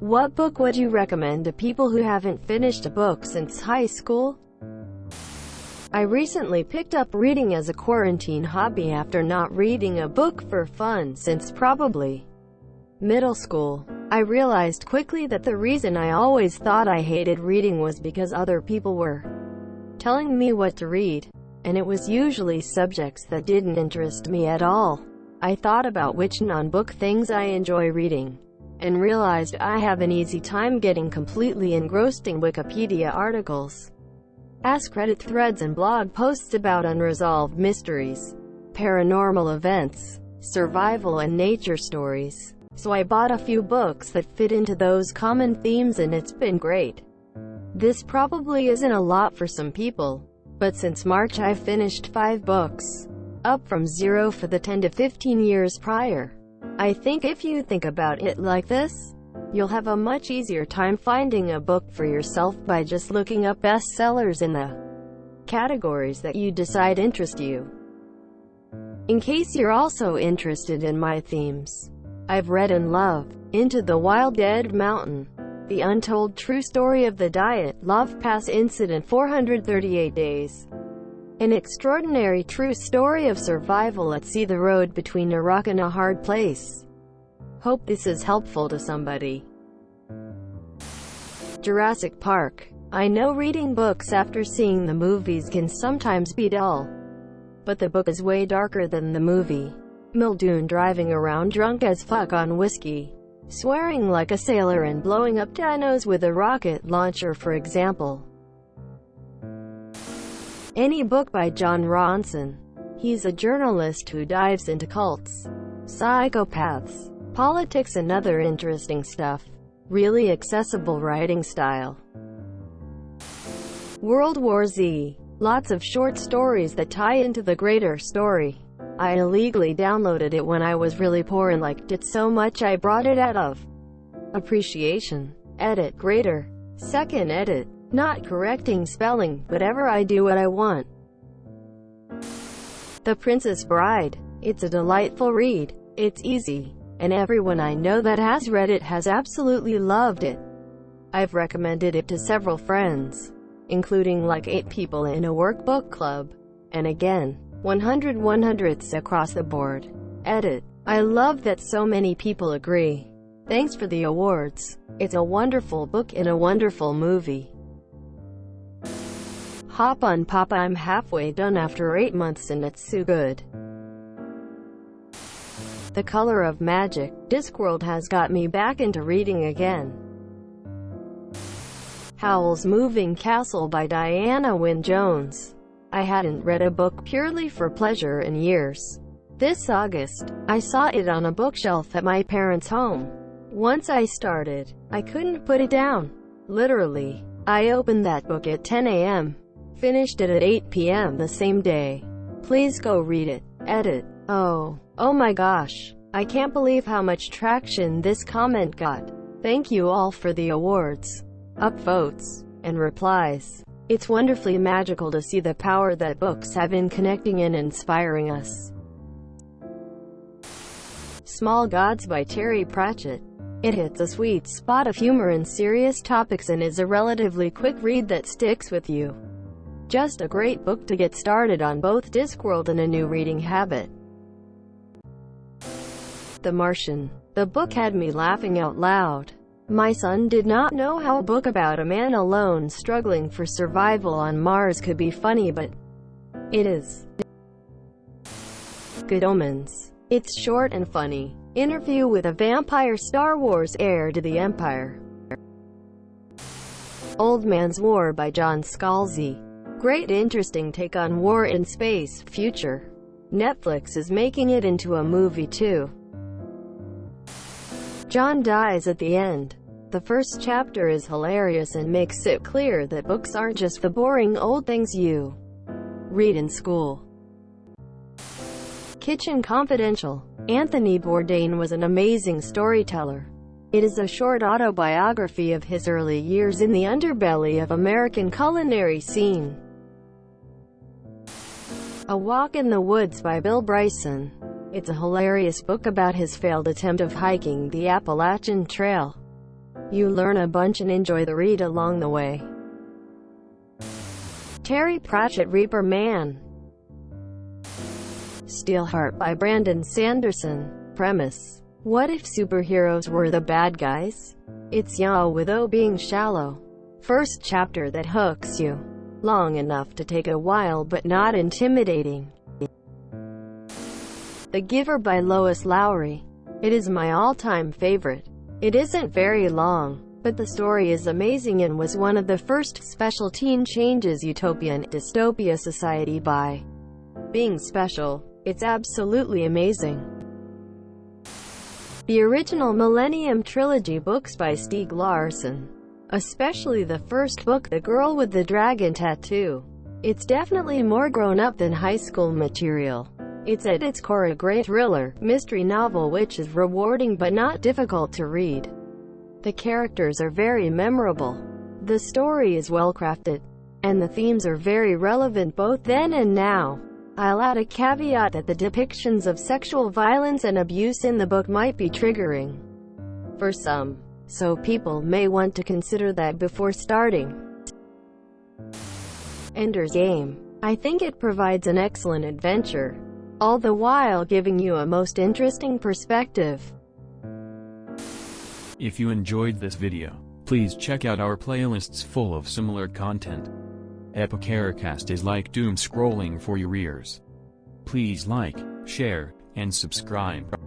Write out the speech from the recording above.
What book would you recommend to people who haven't finished a book since high school? I recently picked up reading as a quarantine hobby after not reading a book for fun since probably middle school. I realized quickly that the reason I always thought I hated reading was because other people were telling me what to read, and it was usually subjects that didn't interest me at all. I thought about which non-book things I enjoy reading, and realized I have an easy time getting completely engrossed in Wikipedia articles, AskReddit threads and blog posts about unresolved mysteries, paranormal events, survival and nature stories. So I bought a few books that fit into those common themes, and it's been great. This probably isn't a lot for some people, but since March I've finished 5 books, up from 0 for the 10 to 15 years prior. I think if you think about it like this, you'll have a much easier time finding a book for yourself by just looking up bestsellers in the categories that you decide interest you. In case you're also interested in my themes, I've read and loved Into the Wild Dead Mountain, The Untold True Story of the Diet, Love Pass Incident 438 Days, An Extraordinary True Story of Survival at Sea, The Road Between a Rock and a Hard Place. Hope this is helpful to somebody. Jurassic Park. I know reading books after seeing the movies can sometimes be dull, but the book is way darker than the movie. Muldoon driving around drunk as fuck on whiskey, swearing like a sailor and blowing up dinos with a rocket launcher, for example. Any book by John Ronson. He's a journalist who dives into cults, psychopaths, politics and other interesting stuff. Really accessible writing style. World War Z. Lots of short stories that tie into the greater story. I illegally downloaded it when I was really poor and liked it so much I brought it out of appreciation. Edit. Greater. Second edit. Not correcting spelling, whatever, I do what I want. The Princess Bride. It's a delightful read. It's easy, and everyone I know that has read it has absolutely loved it. I've recommended it to several friends, including like 8 people in a workbook club, and again, 100/100ths across the board. Edit. I love that so many people agree. Thanks for the awards. It's a wonderful book and a wonderful movie. Hop on Pop. I'm halfway done after 8 months and it's so good. The Color of Magic. Discworld has got me back into reading again. Howells' Moving Castle by Diana Wynne Jones. I hadn't read a book purely for pleasure in years. This August, I saw it on a bookshelf at my parents' home. Once I started, I couldn't put it down. Literally. I opened that book at 10 a.m. Finished it at 8 p.m. the same day. Please go read it. Edit. Oh my gosh. I can't believe how much traction this comment got. Thank you all for the awards, upvotes, and replies. It's wonderfully magical to see the power that books have in connecting and inspiring us. Small Gods by Terry Pratchett. It hits a sweet spot of humor and serious topics and is a relatively quick read that sticks with you. Just a great book to get started on both Discworld and a new reading habit. The Martian. The book had me laughing out loud. My son did not know how a book about a man alone struggling for survival on Mars could be funny, but it is. Good Omens. It's short and funny. Interview with a Vampire, Star Wars heir to the Empire. Old Man's War by John Scalzi. Great interesting take on war in space, future. Netflix is making it into a movie too. John dies at the end. The first chapter is hilarious and makes it clear that books aren't just the boring old things you read in school. Kitchen Confidential. Anthony Bourdain was an amazing storyteller. It is a short autobiography of his early years in the underbelly of American culinary scene. A Walk in the Woods by Bill Bryson. It's a hilarious book about his failed attempt of hiking the Appalachian Trail. You learn a bunch and enjoy the read along the way. Terry Pratchett, Reaper Man. Steelheart by Brandon Sanderson. Premise: what if superheroes were the bad guys? It's yaw without being shallow. First chapter that hooks you. Long enough to take a while but not intimidating. The Giver by Lois Lowry. It is my all-time favorite. It isn't very long, but the story is amazing and was one of the first special teen changes utopian dystopia society by being special. It's absolutely amazing. The original Millennium Trilogy books by Stieg Larsson. Especially the first book, The Girl with the Dragon Tattoo. It's definitely more grown-up than high school material. It's at its core a great thriller, mystery novel which is rewarding but not difficult to read. The characters are very memorable. The story is well crafted. And the themes are very relevant both then and now. I'll add a caveat that the depictions of sexual violence and abuse in the book might be triggering for some, so people may want to consider that before starting. Ender's Game. I think it provides an excellent adventure, all the while giving you a most interesting perspective. If you enjoyed this video, please check out our playlists full of similar content. Epicaricast is like doom scrolling for your ears. Please like, share, and subscribe.